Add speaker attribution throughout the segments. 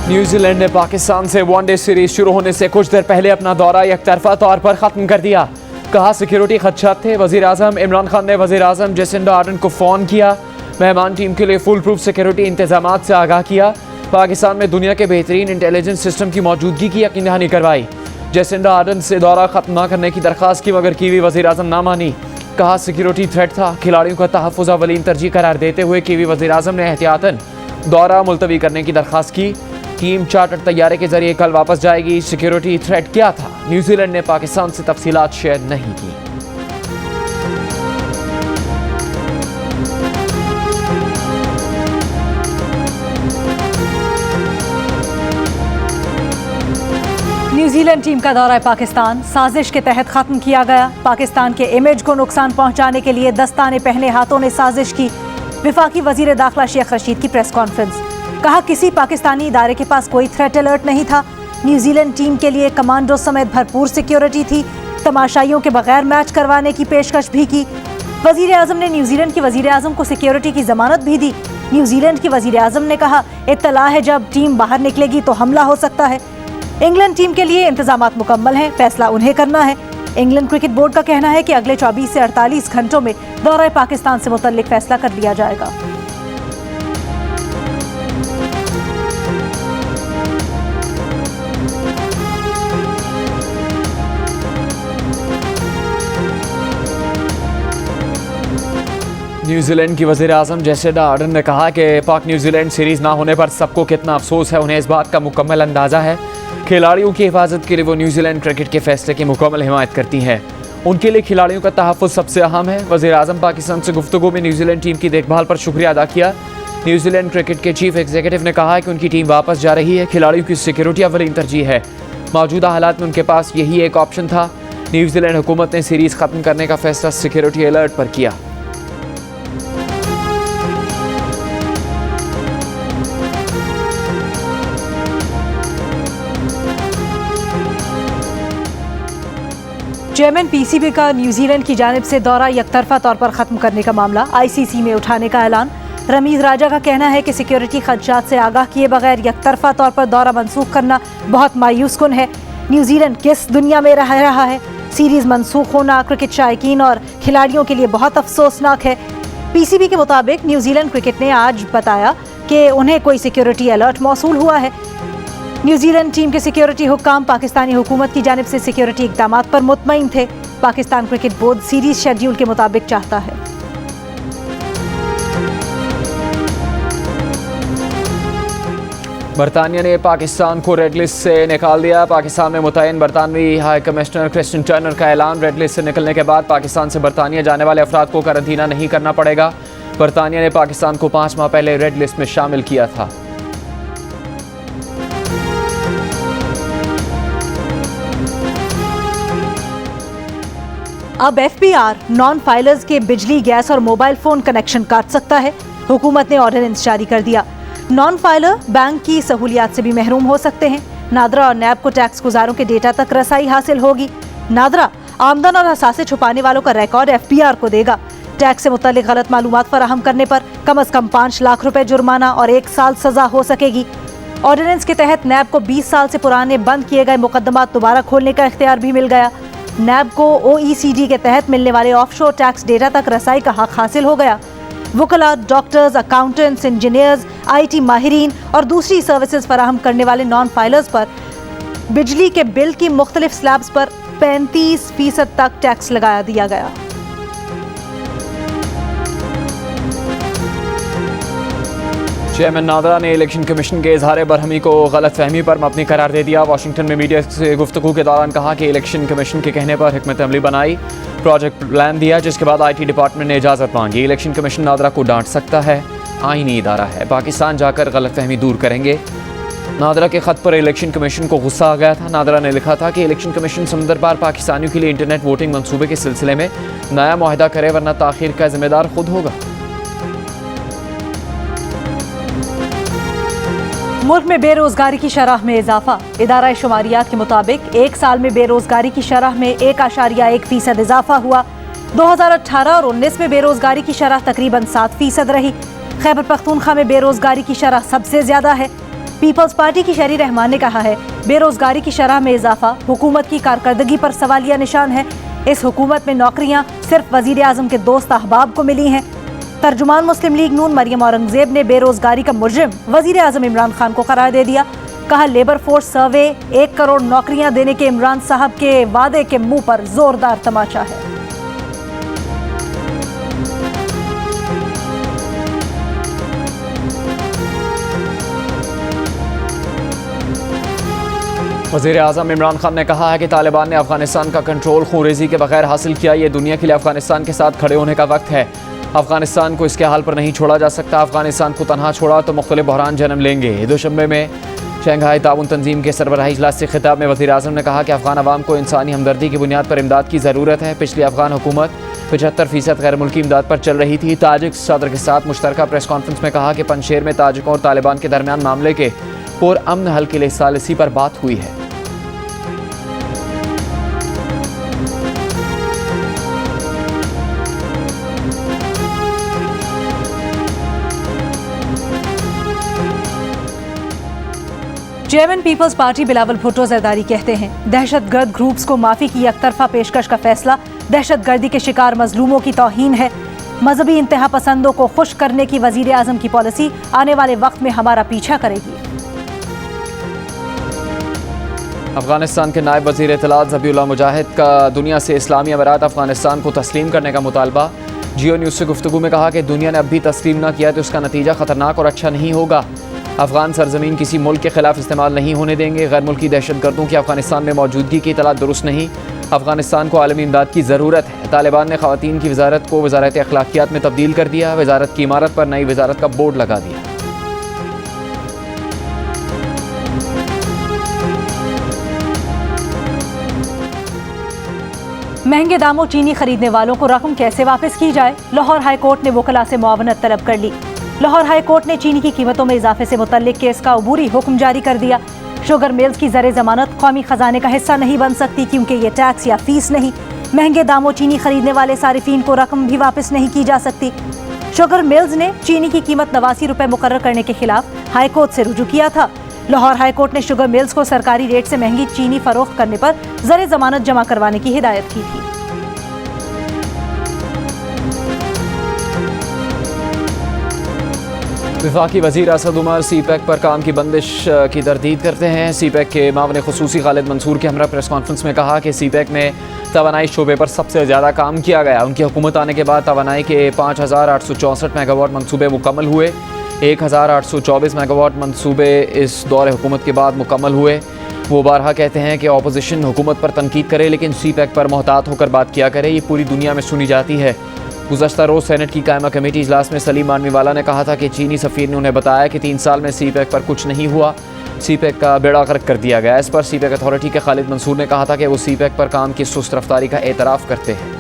Speaker 1: New Zealand ने पाकिस्तान से one day series शुरू होने से कुछ देर पहले अपना दौरा एकतरफा तौर पर खत्म कर दिया। कहा सिक्योरिटी खदशात थे। वजीर आजम इमरान खान ने वजीर आजम जेसिंडा आर्डन को फ़ोन किया। मेहमान टीम के लिए फुल प्रूफ सिक्योरिटी इंतजाम से आगाह किया। पाकिस्तान में दुनिया के बेहतरीन इंटेलिजेंस सिस्टम की मौजूदगी की यकीन दहानी करवाई। जेसिंडा आर्डन से दौरा खत्म न करने की दरख्वास्त की मगर कीवी वजीर आजम ना मानी। कहा सिक्योरिटी थ्रेट था। खिलाड़ियों का तहफ़्फ़ुज़ अवलीन तरजीह करार देते हुए कीवी वजीर आजम ने एहतियातन दौरा मुलतवी करने की दरख्वास्त की। टीम चार्टर तैयारे के जरिए कल वापस जाएगी। सिक्योरिटी थ्रेट क्या था, न्यूजीलैंड ने पाकिस्तान से तफसीलात शेयर नहीं की।
Speaker 2: न्यूजीलैंड टीम का दौरा पाकिस्तान साजिश के तहत खत्म किया गया। पाकिस्तान के इमेज को नुकसान पहुंचाने के लिए दस्ताने पहने हाथों ने साजिश की। वफाकी वजीर दाखिला शेख रशीद की प्रेस कॉन्फ्रेंस। कहा किसी पाकिस्तानी इदारे के पास कोई थ्रेट अलर्ट नहीं था। न्यूजीलैंड टीम के लिए कमांडो समेत भरपूर सिक्योरिटी थी। तमाशाइयों के बगैर मैच करवाने की पेशकश भी की। वजीर आजम ने न्यूजीलैंड के वजीर आजम को सिक्योरिटी की जमानत भी दी। न्यूजीलैंड के वजीर आजम ने कहा इत्तला है जब टीम बाहर निकलेगी तो हमला हो सकता है। इंग्लैंड टीम के लिए इंतजामात मुकम्मल हैं, फैसला उन्हें करना है। इंग्लैंड क्रिकेट बोर्ड का कहना है कि अगले 24 से 48 घंटों में दौरा पाकिस्तान से मुतल्लिक फैसला कर लिया जाएगा।
Speaker 1: न्यूजीलैंड की वज़ीर आज़म जेसिंडा आर्डन ने कहा कि पाक न्यूजीलैंड सीरीज़ ना होने पर सबको कितना अफसोस है, उन्हें इस बात का मुकम्मल अंदाज़ा है। खिलाड़ियों की हिफाजत के लिए वो न्यूजीलैंड क्रिकेट के फैसले की मुकम्मल हिमायत करती हैं। उनके लिए खिलाड़ियों का तहफ़्फ़ुज़ सबसे अहम है। वज़ीर आज़म पाकिस्तान से गुफ्तगू में न्यूजीलैंड टीम की देखभाल पर शुक्रिया अदा किया। न्यूजीलैंड क्रिकेट के चीफ एग्जीक्यूटिव ने कहा कि उनकी टीम वापस जा रही है। खिलाड़ियों की सिक्योरिटी अवलीन तरजीह है। मौजूदा हालात में उनके पास यही एक ऑप्शन था। न्यूजीलैंड हुकूमत ने सीरीज़ ख़त्म करने का फैसला सिक्योरिटी अलर्ट पर किया।
Speaker 2: चेयरमैन पीसीबी का न्यूजीलैंड की जानिब से दौरा यकतरफा तौर पर खत्म करने का मामला आईसीसी में उठाने का ऐलान। रमीज राजा का कहना है कि सिक्योरिटी खदशात से आगाह किए बगैर यकतरफा तौर पर दौरा मनसूख करना बहुत मायूस कुन है। न्यूजीलैंड किस दुनिया में रह रहा है। सीरीज मनसूख होना क्रिकेट शायकीन और खिलाड़ियों के लिए बहुत अफसोसनाक है। पीसीबी के मुताबिक न्यूजीलैंड क्रिकेट ने आज बताया कि उन्हें कोई सिक्योरिटी अलर्ट मौसूल हुआ है। न्यूजीलैंड टीम के सिक्योरिटी हुक्काम पाकिस्तानी हुकूमत की जानिब से सिक्योरिटी इक़दामात पर मुतमईन थे। Pakistan cricket board series schedule के मुताबिक चाहता है।
Speaker 1: बरतानिया ने पाकिस्तान को रेड लिस्ट से निकाल दिया। पाकिस्तान में मुतयन बरतानवी हाई कमिश्नर क्रिस्टियन टर्नर का ऐलान। रेड लिस्ट से निकलने के बाद पाकिस्तान से बरतानिया जाने वाले अफराद को करंतना नहीं करना पड़ेगा। बरतानिया ने पाकिस्तान को 5 माह पहले रेड लिस्ट में शामिल किया था।
Speaker 2: अब एफबीआर नॉन फाइलर्स के बिजली, गैस और मोबाइल फोन कनेक्शन काट सकता है। हुकूमत ने ऑर्डिनेंस जारी कर दिया। नॉन फाइलर बैंक की सहूलियात से भी महरूम हो सकते हैं। नादरा और नैब को टैक्स गुजारों के डेटा तक रसाई हासिल होगी। नादरा आमदन और असासे छुपाने वालों का रिकॉर्ड एफबीआर को देगा। टैक्स से मुतालिक गलत मालूमात फराहम करने पर कम अज कम 5 लाख रुपए जुर्माना और 1 साल सजा हो सकेगी। ऑर्डिनेंस के तहत नैब को 20 साल से पुराने बंद किए गए मुकदमात दोबारा खोलने का इख्तियार भी मिल गया। नैब को ओईसीडी के तहत मिलने वाले ऑफशोर टैक्स डेटा तक रसाई का हक हासिल हो गया। वकला, डॉक्टर्स, अकाउंटेंट्स, इंजीनियर्स, आईटी माहिरीन और दूसरी सर्विसेज फराहम करने वाले नॉन फाइलर्स पर बिजली के बिल की मुख्तलिफ स्लैब्स पर 35% तक टैक्स लगा दिया गया।
Speaker 1: चेयरमैन नादरा ने इलेक्शन कमीशन के इजहार बरहमी को गलत फहमी पर मबनी करार दे दिया। वाशिंगटन में मीडिया से गुफ्तगू के दौरान कहा कि इलेक्शन कमीशन के कहने पर हिकमत अमली बनाई, प्रोजेक्ट प्लान दिया, जिसके बाद आईटी डिपार्टमेंट ने इजाज़त मांगी। इलेक्शन कमीशन नादरा को डांट सकता है, आईनी इदारा है, पाकिस्तान जाकर गलत फहमी दूर करेंगे। नादरा के खत पर इलेक्शन कमीशन को गुस्सा आ गया था। नादरा ने लिखा था कि इलेक्शन कमीशन समुंदर पार पाकिस्तानियों के लिए इंटरनेट वोटिंग मनसूबे के सिलसिले में नया मुआहदा करे, वरना ताखीर का जिम्मेदार खुद होगा।
Speaker 2: मुल्क में बेरोजगारी की शरह में इजाफा। इदारा शुमारियात के मुताबिक 1 साल में बेरोजगारी की शरह में 1.1% इजाफा हुआ। 2018 और 19 में बेरोजगारी की शरह तकरीबन 7% रही। खैबर पख्तूनख्वा में बेरोजगारी की शरह सबसे ज्यादा है। पीपल्स पार्टी की शहरी रहमान ने कहा है, बेरोजगारी की शरह में इजाफा हुकूमत की कारकर्दगी पर सवालिया निशान है। इस हुकूमत में नौकरियां सिर्फ वजीर आजम के दोस्त अहबाब को मिली हैं। तर्जुमान मुस्लिम लीग नून मरियम औरंगजेब ने बेरोजगारी का मुजरिम वजीर आजम इमरान खान को करार दे दिया। कहा, लेबर फोर्स सर्वे 1 करोड़ नौकरियां देने के इमरान साहब के वादे के मुंह पर जोरदार तमाचा है।
Speaker 1: वज़ीर आज़म इमरान खान ने कहा है कि तालिबान ने अफगानिस्तान का कंट्रोल खूनरेज़ी के बगैर हासिल किया। ये दुनिया के लिए अफगानिस्तान के साथ खड़े होने का वक्त है। अफगानिस्तान को इसके हाल पर नहीं छोड़ा जा सकता। अफगानिस्तान को तनहा छोड़ा तो मुख्तलिफ बहरान जन्म लेंगे। दुशंबे में शंघाई ताउन तंजीम के सरबराही इजलास से खिताब में वज़ीर आज़म ने कहा कि अफगान अवाम को इंसानी हमदर्दी की बुनियाद पर इमदाद की ज़रूरत है। पिछली अफगान हुकूमत 75% गैर मुल्की इमदाद पर चल रही थी। ताजिक सदर के साथ मुश्तरका प्रेस कॉन्फ्रेंस में कहा कि पंजशेर में ताजिकों और तालिबान के दरमियान मामले के पुरअमन हल के लिए सालिसी पर बात हुई है।
Speaker 2: Chairman Peoples Party Bilawal Bhutto Zardari कहते हैं, दहशतगर्द ग्रुप्स को माफी की एकतरफा पेशकश का फैसला दहशतगर्दी के शिकार मजलूमों की तौहीन है। मजहबी इंतहा पसंदों को खुश करने की वजीर आजम की पॉलिसी आने वाले वक्त में हमारा पीछा करेगी।
Speaker 1: अफगानिस्तान के नायब वज़ीर इत्तलात ज़बीउल्लाह मुजाहिद का दुनिया से इस्लामी अमीरात अफगानिस्तान को तस्लीम करने का मुतालबा। जियो न्यूज़ से गुफ्तगू में कहा कि दुनिया ने अब भी तस्लीम न किया तो उसका नतीजा ख़तरनाक और अच्छा नहीं होगा। अफगान सरजमीन किसी मुल्क के खिलाफ इस्तेमाल नहीं होने देंगे। गैर मुल्की दहशतगर्दों की अफगानिस्तान में मौजूदगी की इतला दुरुस्त नहीं। अफगानिस्तान को आलमी इमदाद की ज़रूरत है। तालिबान ने ख़वातीन की वजारत को वजारत अखलाकियात में तब्दील कर दिया। वजारत की इमारत पर नई वजारत का बोर्ड लगा दिया।
Speaker 2: महंगे दामों चीनी खरीदने वालों को रकम कैसे वापस की जाए, लाहौर हाई कोर्ट ने वकला से मुआवनत तलब कर ली। लाहौर हाई कोर्ट ने चीनी की कीमतों में इजाफे से मुतल्लिक केस का अबूरी हुक्म जारी कर दिया। शुगर मिल्स की ज़र जमानत कौमी खजाने का हिस्सा नहीं बन सकती क्योंकि ये टैक्स या फीस नहीं। महंगे दामों चीनी खरीदने वाले सारिफीन को रकम भी वापस नहीं की जा सकती। शुगर मिल्स ने चीनी की कीमत 89 रुपये मुकर्रर करने के खिलाफ हाई कोर्ट से रुजू किया था। लाहौर हाई कोर्ट ने शुगर मिल्स को सरकारी रेट से महंगी चीनी फरोख्त करने पर ज़र जमानत जमा करवाने की हिदायत की थी।
Speaker 1: वफाकी वज़ीर असद उमर सीपैक पर काम की बंदिश की तरदीद करते हैं। सीपैक के मामले खुसूसी खालिद मंसूर के हमरा प्रेस कॉन्फ्रेंस में कहा कि सीपैक में तवानाई शोबे पर सबसे ज़्यादा काम किया गया। उनकी हुकूमत आने के बाद तवानाई के 5864 मेगावाट मनसूबे मुकम्मल हुए। 1824 मेगावाट मनसूबे इस दौर हुकूमत के बाद मुकम्मल हुए। वो बारहा कहते हैं कि अपोजिशन हुकूमत पर तनकीद करे लेकिन सीपैक पर मोहतात होकर बात किया करे। ये पूरी दुनिया में सुनी जाती है। गुज़श्ता रोज़ सेनेट की कायमा कमेटी इजलास में सलीम मानवीवाला ने कहा था कि चीनी सफ़ीर ने उन्हें बताया कि 3 साल में सीपैक पर कुछ नहीं हुआ। सीपैक का बेड़ा गर्क कर दिया गया। इस पर सीपैक अथॉरिटी के खालिद मंसूर ने कहा था कि वो सीपैक पर काम की सुस्त रफ्तारी का एतराफ़ करते हैं।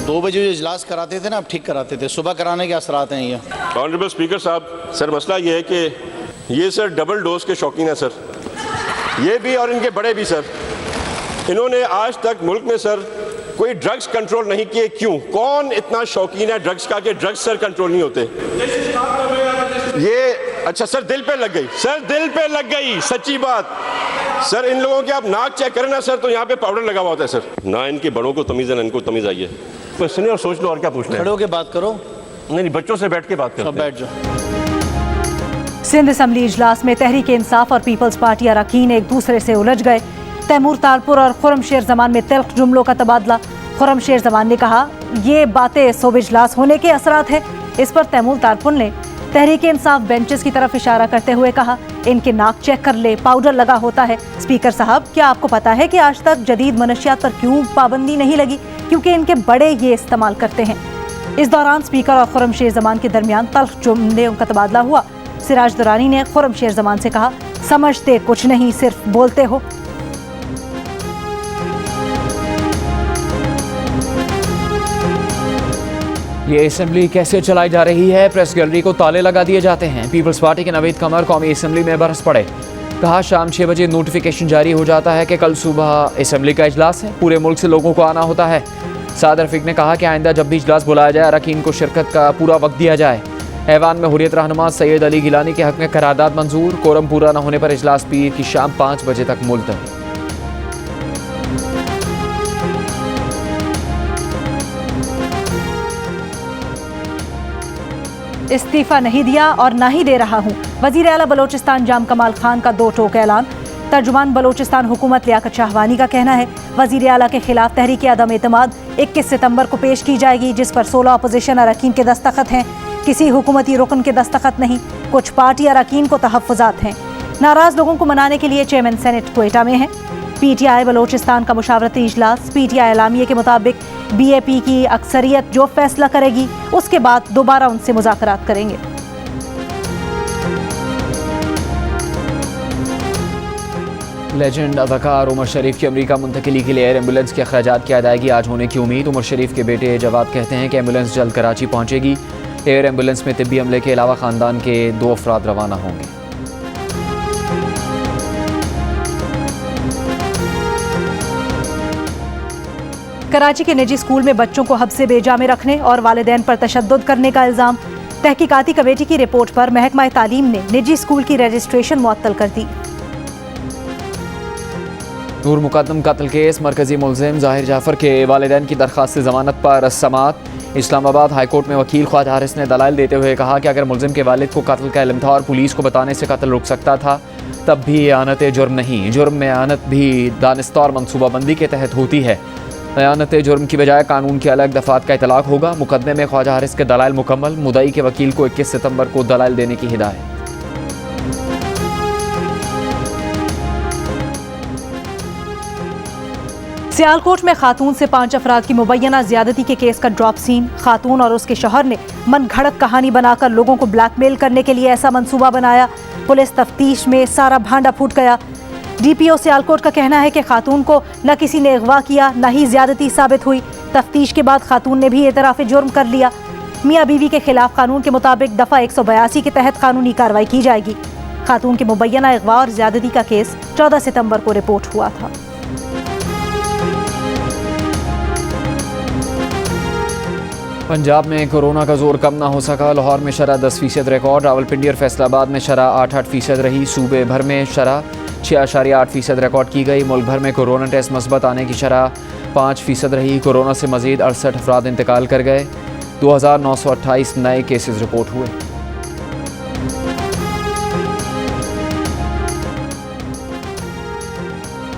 Speaker 3: दो बजे जो इजलास कराते थे ना, अब ठीक कराते थे। सुबह कराने के असरात हैं ये।
Speaker 4: ऑनरेबल स्पीकर साहब, सर मसला ये है कि ये सर डबल डोज के शौकीन है सर, ये भी और इनके बड़े भी सर। इन्होंने आज तक मुल्क में सर कोई ड्रग्स कंट्रोल नहीं किए। क्यों? कौन इतना शौकीन है ड्रग्स का कि ड्रग्स सर कंट्रोल नहीं होते? ये अच्छा सर दिल पे लग गई, सर दिल पे लग गई, सच्ची बात। सर इन लोगों के आप नाक चेक करें ना सर, तो यहाँ पे पाउडर लगा हुआ होता है सर। ना इनके बड़ों को तमीज़ है ना इनको तमीज़ आई है। तो सुनिए और सोच लो और क्या पूछ रहे हैं।
Speaker 3: खड़े होकर बात करो।
Speaker 4: नहीं, बच्चों से बैठ के बात करो।
Speaker 3: बैठ जाओ।
Speaker 2: सिंध असम्बली इजलास में तहरीक इंसाफ और पीपल्स पार्टी अरकान एक दूसरे से उलझ गए। तैमूर तारपुर और खुर्रमशेर जमान में तिल्ख जुमलों का तबादला। खुर्रमशेर जमान ने कहा, ये बातें सोब इजलास होने के असरात है। इस पर तैमूर तारपुर ने तहरीक इंसाफ बेंचेस की तरफ इशारा करते हुए कहा, इनके नाक चेक कर ले, पाउडर लगा होता है। स्पीकर साहब, क्या आपको पता है कि आज तक जदीद मनशियात पर क्यों पाबंदी नहीं लगी? क्योंकि इनके बड़े ये इस्तेमाल करते हैं। इस दौरान स्पीकर और खुर्रमशेर जमान के दरमियान तल्ख जुमलों का तबादला हुआ। सिराज दुरानी ने खुर्रमशेर जमान से कहा, समझते कुछ नहीं, सिर्फ बोलते हो।
Speaker 1: ये असेंबली कैसे चलाई जा रही है? प्रेस गैलरी को ताले लगा दिए जाते हैं। पीपल्स पार्टी के नवीद कमर कौमी असेंबली में बरस पड़े। कहा शाम 6 बजे नोटिफिकेशन जारी हो जाता है कि कल सुबह असम्बली का इजलास है, पूरे मुल्क से लोगों को आना होता है। साद रफीक ने कहा कि आइंदा जब भी इजलास बुलाया जाए अरकान को शिरकत का पूरा वक्त दिया जाए। ऐवान में हुर्रियत रहनुमा सैयद अली गिलानी के हक में करारदाद मंजूर, कोरम पूरा न होने पर इजलास पीर की शाम 5 बजे तक मुलतवी।
Speaker 2: इस्तीफा नहीं दिया और ना ही दे रहा हूँ, वजीर आला बलोचिस्तान जाम कमाल खान का दो टोक ऐलान। तर्जुमान बलोचिस्तान हुकूमत लियाकत शाहवानी का कहना है वजीर आला के खिलाफ तहरीक अदम एतमाद 21 सितंबर को पेश की जाएगी, जिस पर 16 अपोजिशन अरकान के दस्तखत हैं, किसी हुकूमती रुकन के दस्तखत नहीं। कुछ पार्टी अरकान को तहफ़्फ़ुज़ात हैं। नाराज लोगों को मनाने के लिए चेयरमैन सेनेट क्वेटा में है। PTI बलोचिस्तान का मुशावरती इजलास। PTI एलामिये के मुताबिक BAP की अक्सरियत जो फैसला करेगी उसके बाद दोबारा उनसे मुज़ाकरात करेंगे।
Speaker 1: लेजेंड अदाकार उमर शरीफ की अमेरिका मुंतकिली के लिए एयर एम्बुलेंस के अखराजात की अदायगी आज होने की उम्मीद। उमर शरीफ के बेटे जवाद कहते हैं कि एम्बुलेंस जल्द कराची पहुंचेगी। एयर एम्बुलेंस में तिब्बी अमले के अलावा ख़ानदान के 2 अफराद रवाना होंगे।
Speaker 2: कराची के निजी स्कूल में बच्चों को हब से बेजा में रखने और वालिदैन पर तशद्दुद करने का इल्ज़ाम। तहकीकाती कमेटी की रिपोर्ट पर महकमा तालीम ने निजी स्कूल की रजिस्ट्रेशन मुअत्तल कर दी।
Speaker 1: नूर मुकद्दम कत्ल केस मरकजी मुलजिम ज़ाहिर जाफर के वालिदैन की दरख्वास्त से ज़मानत पर समाअत। इस्लामाबाद हाई कोर्ट में वकील ख्वाजा हारिस ने दलाइल देते हुए कहा कि अगर मुलजिम के वालिद को कत्ल का इल्म था और पुलिस को बताने से कत्ल रुक सकता था तब भी एआनत जुर्म नहीं। जुर्म में एआनत भी दानिस्ता और मनसूबाबंदी के तहत होती है। एआनत जुर्म की बजाय कानून के अलग दफात का इतलाक होगा। मुकदमे में ख्वाजा हारिस के दलाइल मुकम्मल। मुदई के वकील को 21 सितंबर को दलाइल देने की हिदायत।
Speaker 2: सियालकोट में खातून से 5 अफराद की मुबैना ज्यादती के केस का ड्रॉप सीन। खातून और उसके शौहर ने मन घड़त कहानी बनाकर लोगों को ब्लैकमेल करने के लिए ऐसा मंसूबा बनाया। पुलिस तफ्तीश में सारा भांडा फूट गया। DPO सियालकोट का कहना है कि खातून को न किसी ने अगवा किया न ही ज्यादती साबित हुई। तफ्तीश के बाद खातून ने भी एतराफ़ जुर्म कर लिया। मियाँ बीवी के खिलाफ कानून के मुताबिक दफ़ा 182 के तहत कानूनी कार्रवाई की जाएगी। खातून के मुबैना अगवा और ज्यादती का केस 14 सितंबर को रिपोर्ट हुआ था।
Speaker 1: पंजाब में कोरोना का जोर कम ना हो सका। लाहौर में शरह 10% रिकॉर्ड। रावलपिंडी और फैसलाबाद में शरह 8% रही। सूबे भर में शरह 6.8% रिकॉर्ड की गई। मुल्क भर में कोरोना टेस्ट मस्बत आने की शरह 5% रही। कोरोना से मजीद 68 अफराद इंतकाल कर गए। 2928 नए केसेस रिपोर्ट हुए।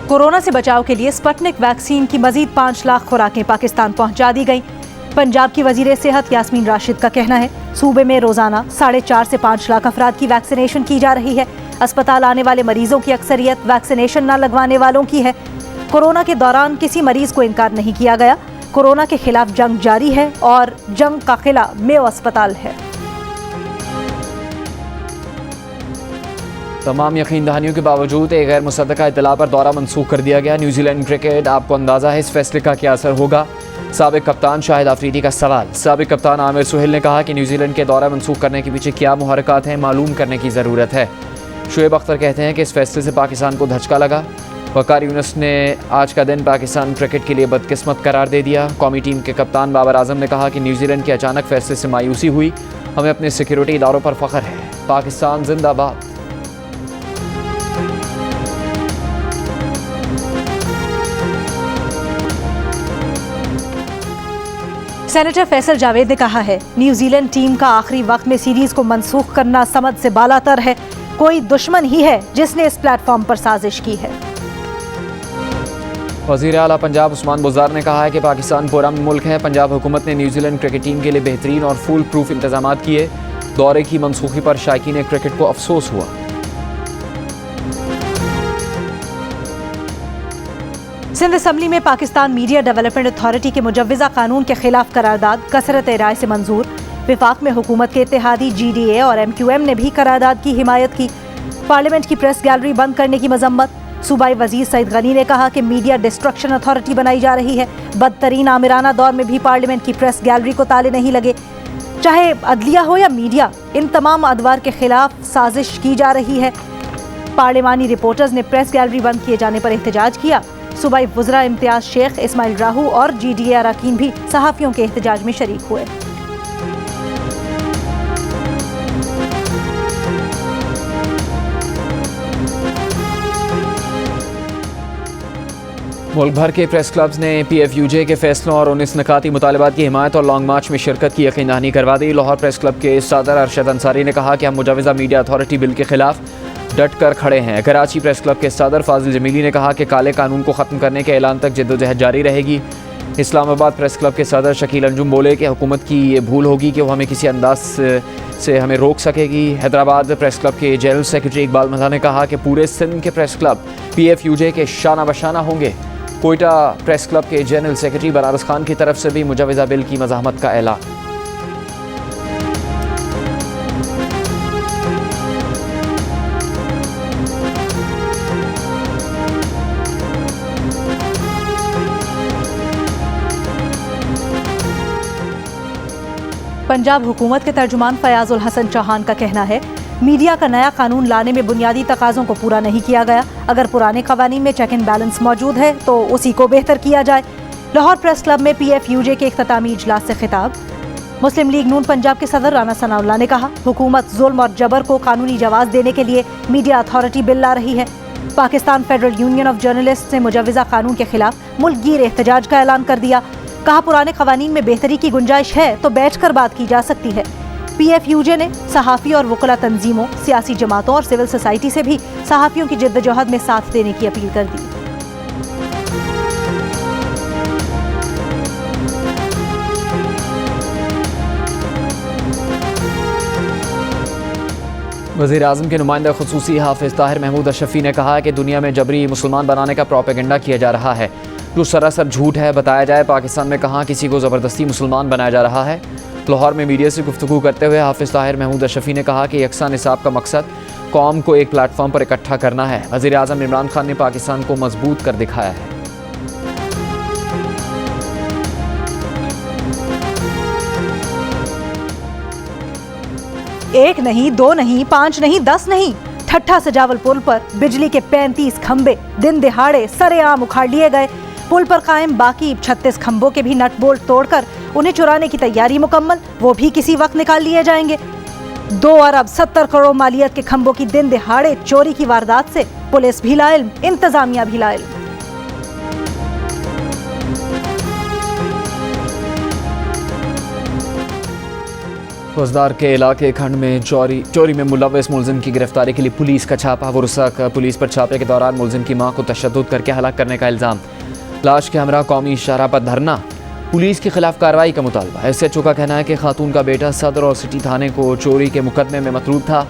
Speaker 2: कोरोना से बचाव के लिए स्पुतनिक वैक्सीन की मजीद 5 लाख खुराकें पाकिस्तान पहुंचा दी गई। पंजाब की वजीर सेहत यास्मीन राशिद का कहना है सूबे में रोजाना 4.5 से 5 लाख अफराद की वैक्सीनेशन की जा रही है। अस्पताल आने वाले मरीजों की अक्सरियत वैक्सीनेशन न लगवाने वालों की है। कोरोना के दौरान किसी मरीज को इनकार नहीं किया गया। कोरोना के खिलाफ जंग जारी है और जंग का किला मेयो अस्पताल है।
Speaker 1: तमाम यकीन दहानियों के बावजूद एक गैर मुसद्दका इतला पर दौरा मनसूख कर दिया गया। न्यूजीलैंड क्रिकेट, आपको अंदाजा है इस फैसले का क्या असर होगा? साबिक कप्तान शाहिद आफरीदी का सवाल। साबिक कप्तान आमिर सुहेल ने कहा कि न्यूजीलैंड के दौरा मनसूख करने के पीछे क्या मुहरकात हैं मालूम करने की ज़रूरत है। शुएब अख्तर कहते हैं कि इस फैसले से पाकिस्तान को धचका लगा। वकार यूनुस ने आज का दिन पाकिस्तान क्रिकेट के लिए बदकिस्मत करार दे दिया। कौमी टीम के कप्तान बाबर आजम ने कहा कि न्यूजीलैंड के अचानक फैसले से मायूसी हुई। हमें अपने सिक्योरिटी इदारों पर फ़ख्र है। पाकिस्तान जिंदाबाद।
Speaker 2: सेनेटर फैसल जावेद ने कहा है न्यूजीलैंड टीम का आखिरी वक्त में सीरीज को मनसूख करना समझ से बालातर है। कोई दुश्मन ही है जिसने इस प्लेटफॉर्म पर साजिश की है।
Speaker 1: वज़ीर आला पंजाब उस्मान बुज़दार ने कहा है कि पाकिस्तान पुरअमन मुल्क है। पंजाब हुकूमत ने न्यूजीलैंड क्रिकेट टीम के लिए बेहतरीन और फुल प्रूफ इंतजाम किए। दौरे की मनसूखी पर शायकीन क्रिकेट को अफसोस हुआ।
Speaker 2: सिंध असम्बली में पाकिस्तान मीडिया डेवलपमेंट अथॉरिटी के मुजव्वज़ा कानून के खिलाफ करारदाद कसरत राय से मंजूर। विफाक में हुकूमत के इत्तेहादी GDA और MQM ने भी करारदाद की हिमायत की। पार्लियामेंट की प्रेस गैलरी बंद करने की मजम्मत। सूबाई वजीर सईद गनी ने कहा कि मीडिया डिस्ट्रक्शन अथॉरिटी बनाई जा रही है। बदतरीन आमिराना दौर में भी पार्लियामेंट की प्रेस गैलरी को ताले नहीं लगे। चाहे अदलिया हो या मीडिया, इन तमाम अदवार के खिलाफ साजिश की जा रही है। पार्लिमानी रिपोर्टर्स ने प्रेस गैलरी बंद किए जाने पर एहतजाज किया। सूबाई वज़रा इम्तियाज शेख, इस्माइल राहू और GDA अरकान भी सहाफ़ियों के एहतजाज में शरीक हुए।
Speaker 1: मुल्क भर के प्रेस क्लब्स ने PFUJ के फैसलों और 19 नकाती मुतालबात की हिमायत और लॉन्ग मार्च में शिरकत की यकीन दहानी करवा दी। लाहौर प्रेस क्लब के सदर अरशद अंसारी ने कहा कि हम मुजवज़ा मीडिया अथॉरिटी बिल के खिलाफ डट कर खड़े हैं। कराची प्रेस क्लब के सदर फाजिल जमीली ने कहा कि काले कानून को ख़त्म करने के ऐलान तक जद्दोजहद जारी रहेगी। इस्लामाबाद प्रेस क्लब के सदर शकील अंजुम बोले कि हुकूमत की ये भूल होगी कि वो हमें किसी अंदाज से हमें रोक सकेगी। हैदराबाद प्रेस क्लब के जनरल सेक्रेटरी इकबाल मल्ला ने कहा कि पूरे सिंध के प्रेस क्लब PFUJ के शाना बशाना होंगे। कोयटा प्रेस क्लब के जनरल सेक्रेटरी बनारस खान की तरफ से भी मुजवज़ा बिल की मज़ाहमत का ऐलान।
Speaker 2: पंजाब हुकूमत के तर्जुमान फयाजुल हसन चौहान का कहना है, मीडिया का नया कानून लाने में बुनियादी तकाज़ों को पूरा नहीं किया गया। अगर पुराने कवानीन में चेक एंड बैलेंस मौजूद है तो उसी को बेहतर किया जाए। लाहौर प्रेस क्लब में PFUJ के इख्तितामी इजलास से खिताब। मुस्लिम लीग नून पंजाब के सदर राना सनाउल्लाह ने कहा, हुकूमत जुल्म और जबर को कानूनी जवाब देने के लिए मीडिया अथॉरिटी बिल ला रही है। Pakistan federal union of journalist ने मुजवज़ा कानून के खिलाफ मुल्क गिर एहतजाज का ऐलान कर दिया। कहा, पुराने कवानीन में बेहतरी की गुंजाइश है तो बैठकर बात की जा सकती है। PFUJ ने सहाफ़ी और वकला तंजीमों, सियासी जमातों और सिविल सोसाइटी से भी सहाफ़ियों की जिद्दोजहद में साथ देने की अपील कर दी।
Speaker 1: वज़ीर आज़म के नुमाइंदा ख़ुसूसी हाफ़िज़ ताहिर महमूद अशरफ़ी ने कहा कि दुनिया में जबरी मुसलमान बनाने का प्रोपेगेंडा किया जा रहा है जो सरासर झूठ है। बताया जाए पाकिस्तान में कहाँ किसी को ज़बरदस्ती मुसलमान बनाया जा रहा है। लाहौर में मीडिया से गुफ्तगू करते हुए हाफ़िज़ ताहिर महमूद अशरफ़ी ने कहा कि यकसा निसाब का मकसद कौम को एक प्लेटफॉर्म पर इकट्ठा करना है। वज़ीर आज़म इमरान खान ने पाकिस्तान को मजबूत कर दिखाया है।
Speaker 2: एक नहीं, दो नहीं, 5 नहीं, 10 नहीं, ठट्ठा सजावल पुल पर बिजली के 35 खंबे दिन दिहाड़े सरेआम उखाड़ लिए गए। पुल पर कायम बाकी 36 खंभों के भी नट बोल्ट तोड़कर उन्हें चुराने की तैयारी मुकम्मल, वो भी किसी वक्त निकाल लिए जाएंगे। 2 अरब 70 करोड़ मालियत के खंभों की दिन दिहाड़े चोरी की वारदात से पुलिस भी लाइल्म, इंतजामिया भी लाइल्म।
Speaker 1: रोजदार के इलाके खंड में चोरी में मुलव्वस मुलजिम की गिरफ्तारी के लिए पुलिस का छापा। वुरसा पुलिस पर छापे के दौरान मुलजिम की मां को तशद्दुद करके हलाक करने का इल्ज़ाम। लाश के हमरा कौमी शाहरा पर धरना, पुलिस के खिलाफ कार्रवाई का मुतालबा। SHO का कहना है कि खातून का बेटा सदर और सिटी थाने को चोरी के मुकदमे में मतलूब था।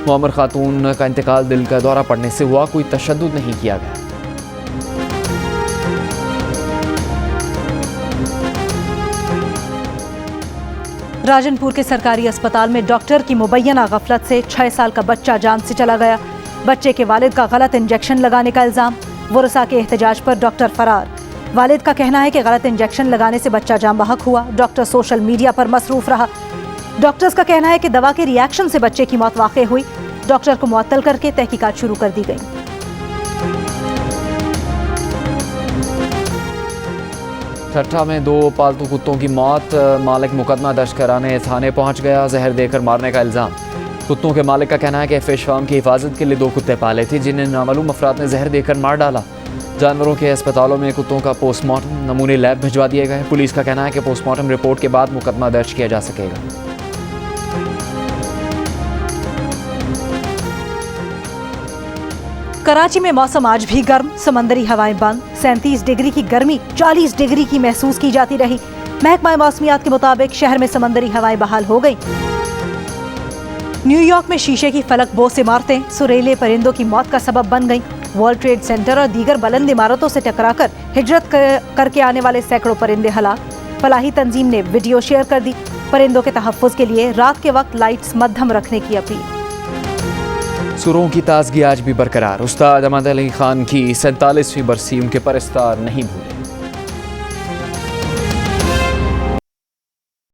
Speaker 1: मुअम्मर खातून का इंतकाल दिल का दौरा पड़ने से हुआ, कोई तशद्दुद नहीं किया गया।
Speaker 2: राजनपुर के सरकारी अस्पताल में डॉक्टर की मुबैना गफलत से 6 साल का बच्चा जान से चला गया। बच्चे के वालिद का गलत इंजेक्शन लगाने का इल्ज़ाम। वुरसा के एहतजाज पर डॉक्टर फरार। वालिद का कहना है कि गलत इंजेक्शन लगाने से बच्चा जान बहक हुआ। डॉक्टर सोशल मीडिया पर मसरूफ रहा। डॉक्टर्स का कहना है कि दवा के रिएक्शन से बच्चे की मौत वाक़ई हुई। डॉक्टर को मुअत्तल करके तहकीकात शुरू कर दी गई।
Speaker 1: ठट्ठा में 2 पालतू कुत्तों की मौत। मालिक मुकदमा दर्ज कराने थाने पहुंच गया। जहर देकर मारने का इल्ज़ाम। कुत्तों के मालिक का कहना है कि फिश फार्म की हिफाजत के लिए 2 कुत्ते पाले थे जिन्हें नामालूम अफराद ने जहर देकर मार डाला। जानवरों के अस्पतालों में कुत्तों का पोस्टमार्टम नमूने लैब भिजवा दिए गए। पुलिस का कहना है कि पोस्टमार्टम रिपोर्ट के बाद मुकदमा दर्ज किया जा सकेगा।
Speaker 2: कराची में मौसम आज भी गर्म, समंदरी हवाएं बंद। 37 डिग्री की गर्मी 40 डिग्री की महसूस की जाती रही। महकमा मौसमियात के मुताबिक शहर में समंदरी हवाएं बहाल हो गई। न्यूयॉर्क में शीशे की फलक बोस इमारतें सुरीले परिंदों की मौत का सबब बन गईं। वर्ल्ड ट्रेड सेंटर और दीगर बुलंद इमारतों से टकराकर हिजरत करके आने वाले सैकड़ों परिंदे हलाक। फलाही तंजीम ने वीडियो शेयर कर दी। परिंदों के तहफ़्फ़ुज़ के लिए रात के वक्त लाइट्स मध्यम रखने की अपील।
Speaker 1: सुरों की ताजगी आज भी बरकरार। उस्ताद अहमद अली खान की 47वीं बरसी उनके परस्तार नहीं भूले।